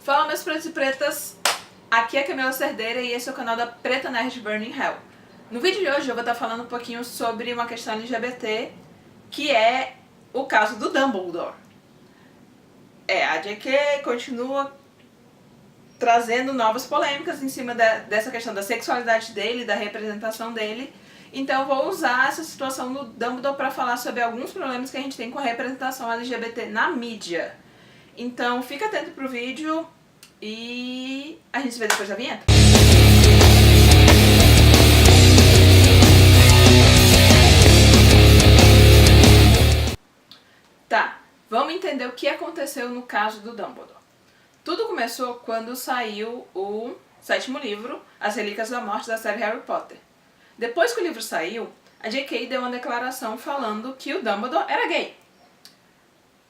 Fala, meus pretos e pretas, aqui é a Camila Cerdeira e esse é o canal da Preta Nerd Burning Hell. No vídeo de hoje eu vou estar falando um pouquinho sobre uma questão LGBT, que é o caso do Dumbledore. A JK continua trazendo novas polêmicas em cima dessa questão da sexualidade dele, da representação dele. Então eu vou usar essa situação do Dumbledore para falar sobre alguns problemas que a gente tem com a representação LGBT na mídia. Então fica atento pro vídeo e a gente se vê depois da vinheta. Tá, vamos entender o que aconteceu no caso do Dumbledore. Tudo começou quando saiu o 7º livro, As Relíquias da Morte, da série Harry Potter. Depois que o livro saiu, a JK deu uma declaração falando que o Dumbledore era gay.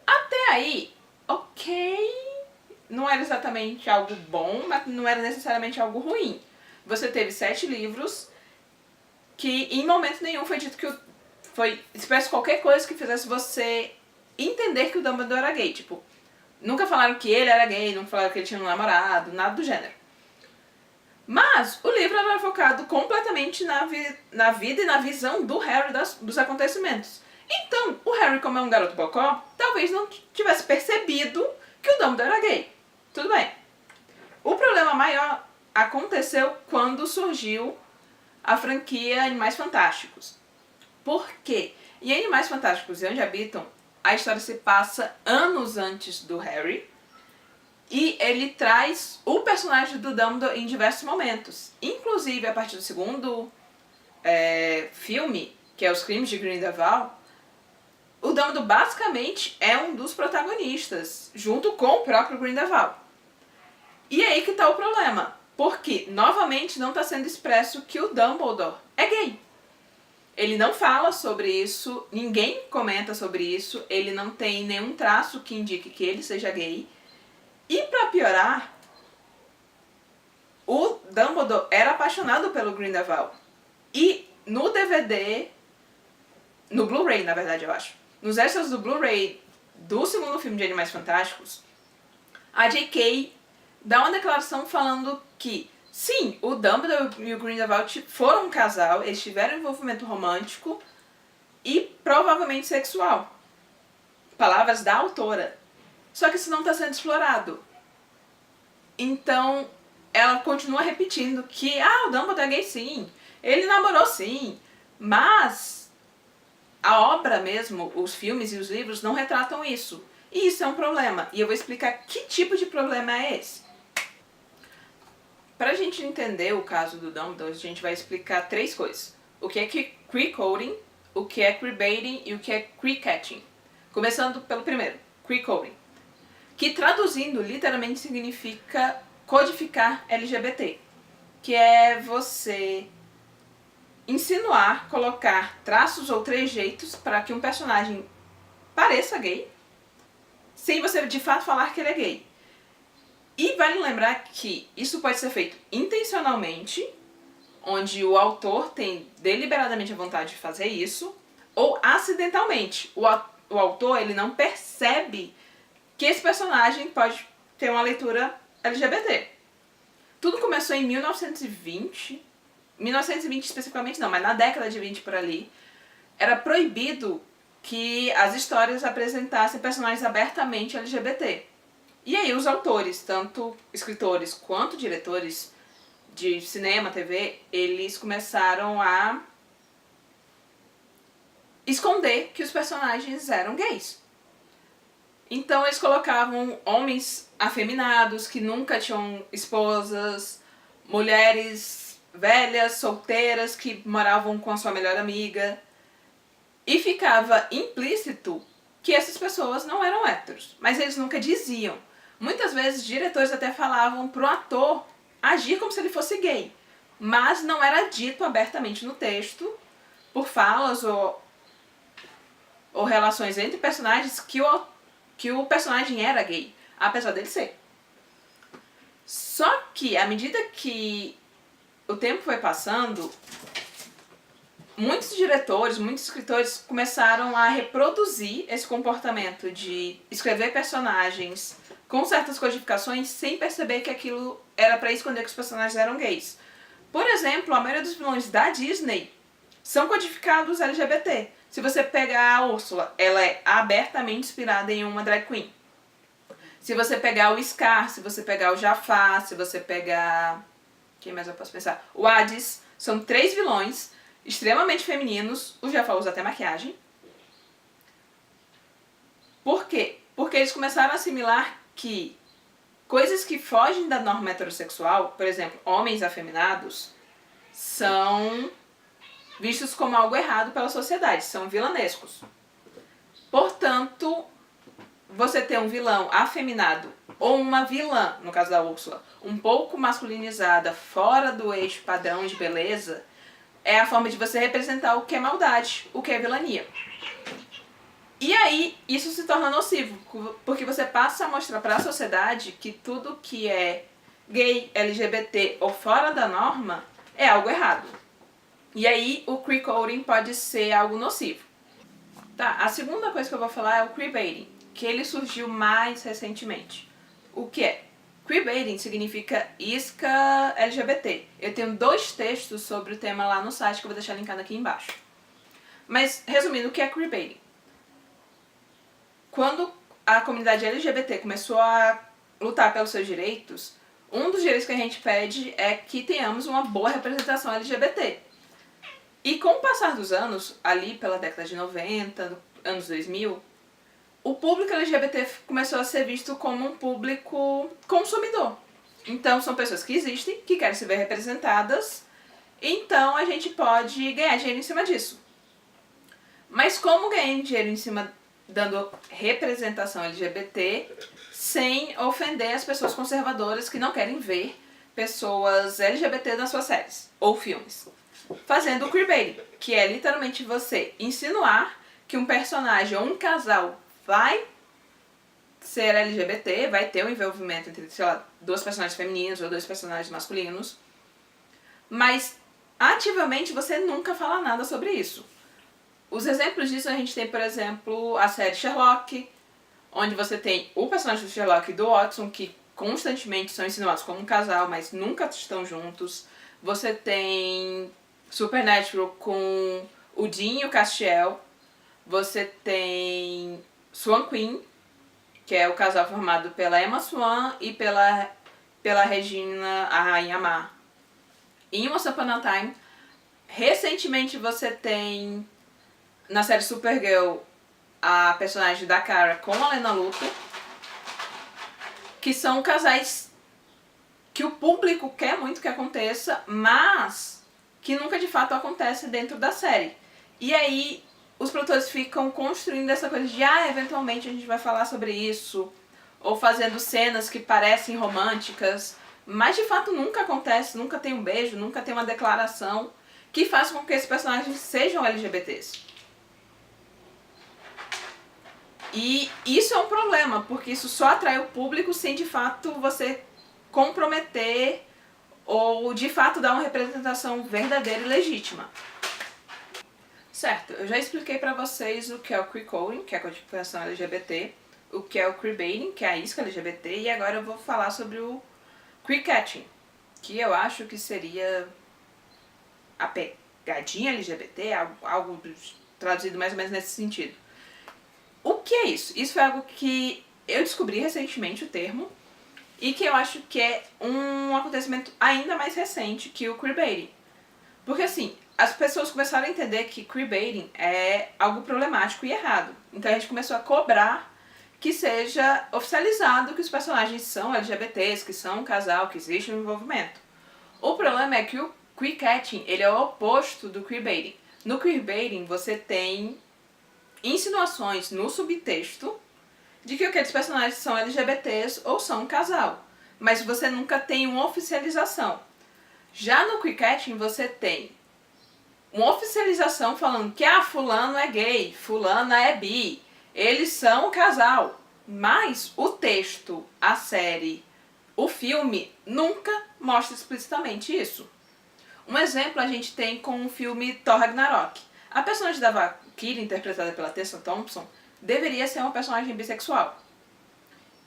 Até aí, ok, não era exatamente algo bom, mas não era necessariamente algo ruim. Você teve 7 livros que em momento nenhum foi dito que foi expresso qualquer coisa que fizesse você entender que o Dumbledore era gay. Tipo, nunca falaram que ele era gay, não falaram que ele tinha um namorado, nada do gênero. Mas o livro era focado completamente na vida e na visão do Harry dos acontecimentos. Então, o Harry, como é um garoto bocó, talvez não tivesse percebido que o Dumbledore era gay. Tudo bem. O problema maior aconteceu quando surgiu a franquia Animais Fantásticos. Por quê? Em Animais Fantásticos e Onde Habitam, a história se passa anos antes do Harry e ele traz o personagem do Dumbledore em diversos momentos. Inclusive, a partir do segundo filme, que é Os Crimes de Grindelwald, o Dumbledore basicamente é um dos protagonistas, junto com o próprio Grindelwald. E aí que tá o problema, porque novamente não está sendo expresso que o Dumbledore é gay. Ele não fala sobre isso, ninguém comenta sobre isso, ele não tem nenhum traço que indique que ele seja gay. E pra piorar, o Dumbledore era apaixonado pelo Grindelwald. E no DVD, no Blu-ray na verdade eu acho, nos extras do Blu-ray do segundo filme de Animais Fantásticos, a JK dá uma declaração falando que sim, o Dumbledore e o Grindelwald foram um casal, eles tiveram envolvimento romântico e provavelmente sexual. Palavras da autora. Só que isso não está sendo explorado. Então, ela continua repetindo que o Dumbledore é gay sim, ele namorou sim, mas a obra mesmo, os filmes e os livros não retratam isso. E isso é um problema. E eu vou explicar que tipo de problema é esse. Pra gente entender o caso do Dumbledore, a gente vai explicar 3 coisas. O que é queer-coding, o que é queerbaiting e o que é queer-catching. Começando pelo primeiro, queer-coding, que traduzindo literalmente significa codificar LGBT, que é você insinuar, colocar traços ou trejeitos para que um personagem pareça gay, sem você de fato falar que ele é gay. E vale lembrar que isso pode ser feito intencionalmente, onde o autor tem deliberadamente a vontade de fazer isso, ou acidentalmente. O autor ele não percebe que esse personagem pode ter uma leitura LGBT. Tudo começou em 1920 especificamente não, mas na década de 20 por ali, era proibido que as histórias apresentassem personagens abertamente LGBT. E aí os autores, tanto escritores quanto diretores de cinema, TV, eles começaram a esconder que os personagens eram gays. Então eles colocavam homens afeminados que nunca tinham esposas, mulheres velhas, solteiras que moravam com a sua melhor amiga. E ficava implícito que essas pessoas não eram héteros, mas eles nunca diziam. Muitas vezes diretores até falavam pro ator agir como se ele fosse gay, mas não era dito abertamente no texto, por falas ou relações entre personagens, que o personagem era gay, apesar dele ser. Só que, à medida que o tempo foi passando, muitos diretores, muitos escritores começaram a reproduzir esse comportamento de escrever personagens com certas codificações sem perceber que aquilo era pra esconder que os personagens eram gays. Por exemplo, a maioria dos vilões da Disney são codificados LGBT. Se você pegar a Úrsula, ela é abertamente inspirada em uma drag queen. Se você pegar o Scar, se você pegar o Jafar, se você pegar... quem mais eu posso pensar? O Hades. São 3 vilões extremamente femininos. O Jafar usa até maquiagem. Por quê? Porque eles começaram a assimilar que coisas que fogem da norma heterossexual, por exemplo, homens afeminados, são vistos como algo errado pela sociedade, são vilanescos. Portanto, você ter um vilão afeminado ou uma vilã, no caso da Úrsula, um pouco masculinizada, fora do eixo padrão de beleza, é a forma de você representar o que é maldade, o que é vilania. E aí, isso se torna nocivo, porque você passa a mostrar para a sociedade que tudo que é gay, LGBT ou fora da norma é algo errado. E aí, o queer-coding pode ser algo nocivo. Tá, a segunda coisa que eu vou falar é o queerbaiting, que ele surgiu mais recentemente. O que é? Queerbaiting significa isca LGBT. Eu tenho 2 textos sobre o tema lá no site que eu vou deixar linkado aqui embaixo. Mas, resumindo, o que é queerbaiting? Quando a comunidade LGBT começou a lutar pelos seus direitos, um dos direitos que a gente pede é que tenhamos uma boa representação LGBT. E com o passar dos anos, ali pela década de 90, anos 2000, o público LGBT começou a ser visto como um público consumidor. Então são pessoas que existem, que querem se ver representadas, então a gente pode ganhar dinheiro em cima disso. Mas como ganhar dinheiro em cima dando representação LGBT sem ofender as pessoas conservadoras que não querem ver pessoas LGBT nas suas séries ou filmes? Fazendo o queerbaiting, que é literalmente você insinuar que um personagem ou um casal vai ser LGBT, vai ter um envolvimento entre, sei lá, 2 personagens femininos ou 2 personagens masculinos, mas ativamente você nunca fala nada sobre isso. Os exemplos disso a gente tem, por exemplo, a série Sherlock, onde você tem o personagem do Sherlock e do Watson, que constantemente são insinuados como um casal, mas nunca estão juntos. Você tem Supernatural com o Dean e o Castiel. Você tem Swan Queen, que é o casal formado pela Emma Swan e pela Regina, a Rainha Má. Em Once Upon a Time, recentemente você tem na série Supergirl a personagem da Kara com a Lena Luthor, que são casais que o público quer muito que aconteça, mas que nunca de fato acontece dentro da série. E aí os produtores ficam construindo essa coisa de eventualmente a gente vai falar sobre isso, ou fazendo cenas que parecem românticas, mas de fato nunca acontece, nunca tem um beijo, nunca tem uma declaração que faça com que esses personagens sejam LGBTs. E isso é um problema, porque isso só atrai o público sem de fato você comprometer ou de fato dar uma representação verdadeira e legítima. Certo, eu já expliquei pra vocês o que é o queer-coding, que é a codificação LGBT, o que é o queerbaiting, que é a isca LGBT, e agora eu vou falar sobre o queer-catching, que eu acho que seria a pegadinha LGBT, algo traduzido mais ou menos nesse sentido. O que é isso? Isso foi algo que eu descobri recentemente, o termo, e que eu acho que é um acontecimento ainda mais recente que o queerbaiting. Porque assim, as pessoas começaram a entender que queerbaiting é algo problemático e errado. Então a gente começou a cobrar que seja oficializado que os personagens são LGBTs, que são um casal, que existe um envolvimento. O problema é que o queer-catching, ele é o oposto do queerbaiting. No queerbaiting você tem insinuações no subtexto de que aqueles personagens são LGBTs ou são um casal, mas você nunca tem uma oficialização. Já no queer-catching você tem uma oficialização falando que fulano é gay, fulana é bi, eles são um casal, mas o texto, a série, o filme nunca mostra explicitamente isso. Um exemplo a gente tem com o filme Thor Ragnarok. A personagem da Valkyrie, interpretada pela Tessa Thompson, deveria ser uma personagem bissexual.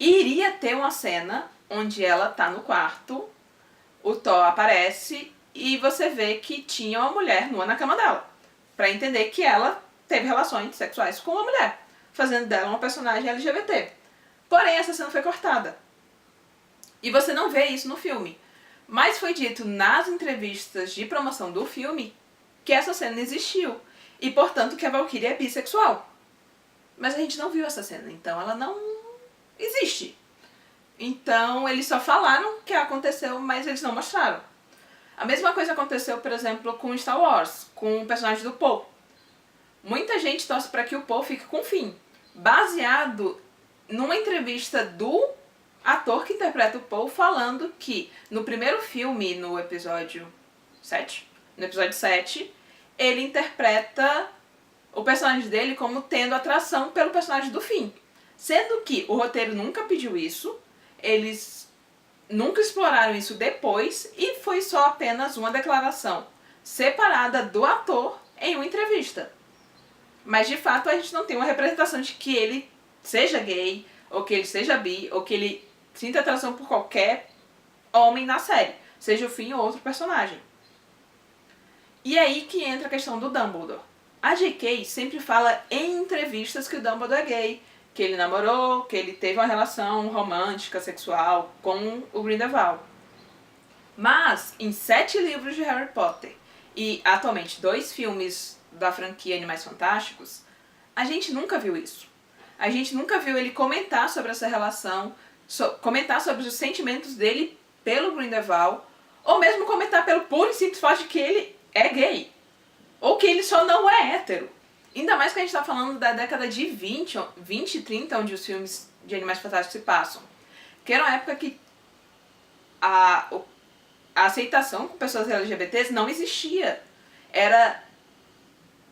E iria ter uma cena onde ela tá no quarto, o Thor aparece e você vê que tinha uma mulher nua na cama dela. Pra entender que ela teve relações sexuais com uma mulher, fazendo dela uma personagem LGBT. Porém, essa cena foi cortada. E você não vê isso no filme. Mas foi dito nas entrevistas de promoção do filme que essa cena existiu. E, portanto, que a Valkyrie é bissexual. Mas a gente não viu essa cena, então ela não existe. Então, eles só falaram que aconteceu, mas eles não mostraram. A mesma coisa aconteceu, por exemplo, com Star Wars, com o personagem do Poe. Muita gente torce para que o Poe fique com o Finn, baseado numa entrevista do ator que interpreta o Poe falando que no primeiro filme, no episódio 7, ele interpreta o personagem dele como tendo atração pelo personagem do Finn. Sendo que o roteiro nunca pediu isso, eles nunca exploraram isso depois e foi só apenas uma declaração separada do ator em uma entrevista. Mas de fato a gente não tem uma representação de que ele seja gay, ou que ele seja bi, ou que ele sinta atração por qualquer homem na série, seja o Finn ou outro personagem. E aí que entra a questão do Dumbledore. A J.K. sempre fala em entrevistas que o Dumbledore é gay, que ele namorou, que ele teve uma relação romântica, sexual com o Grindelwald. Mas, em 7 livros de Harry Potter e atualmente 2 filmes da franquia Animais Fantásticos, a gente nunca viu isso. A gente nunca viu ele comentar sobre essa relação, comentar sobre os sentimentos dele pelo Grindelwald, ou mesmo comentar pelo puro e simples fato de que ele é gay. Ou que ele só não é hétero. Ainda mais que a gente está falando da década de 20 e 30, onde os filmes de Animais Fantásticos se passam. Que era uma época que a aceitação com pessoas LGBTs não existia. Era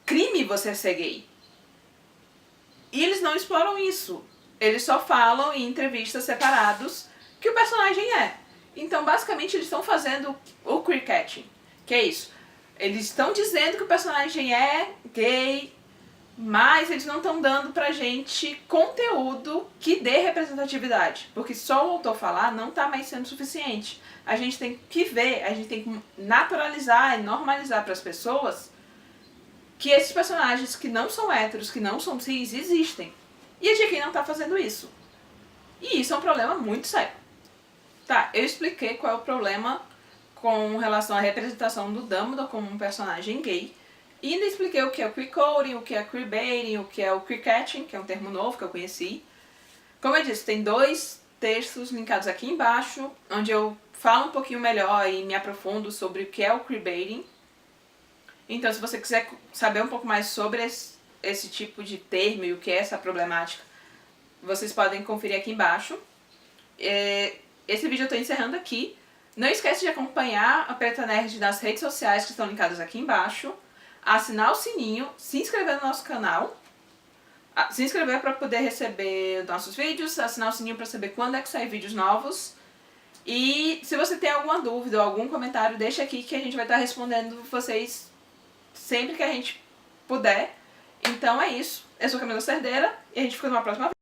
crime você ser gay. E eles não exploram isso. Eles só falam em entrevistas separados que o personagem é. Então, basicamente, eles estão fazendo o queer-catching. Que é isso. Eles estão dizendo que o personagem é gay, mas eles não estão dando pra gente conteúdo que dê representatividade. Porque só o autor falar não tá mais sendo suficiente. A gente tem que ver, a gente tem que naturalizar e normalizar para as pessoas que esses personagens que não são héteros, que não são cis, existem. E a J.K. não tá fazendo isso. E isso é um problema muito sério. Tá, eu expliquei qual é o problema com relação à representação do Dumbledore como um personagem gay. E ainda expliquei o que é o queer-coding, o que é queerbaiting, o que é o queer-catching, que é um termo novo que eu conheci. Como eu disse, tem 2 textos linkados aqui embaixo, onde eu falo um pouquinho melhor e me aprofundo sobre o que é o queerbaiting. Então, se você quiser saber um pouco mais sobre esse tipo de termo e o que é essa problemática, vocês podem conferir aqui embaixo. Esse vídeo eu estou encerrando aqui. Não esquece de acompanhar a Preta Nerd nas redes sociais que estão linkadas aqui embaixo. Assinar o sininho, se inscrever no nosso canal. Se inscrever para poder receber nossos vídeos, assinar o sininho para saber quando é que saem vídeos novos. E se você tem alguma dúvida ou algum comentário, deixa aqui que a gente vai estar respondendo vocês sempre que a gente puder. Então é isso. Eu sou Camila Cerdeira e a gente fica numa próxima vez.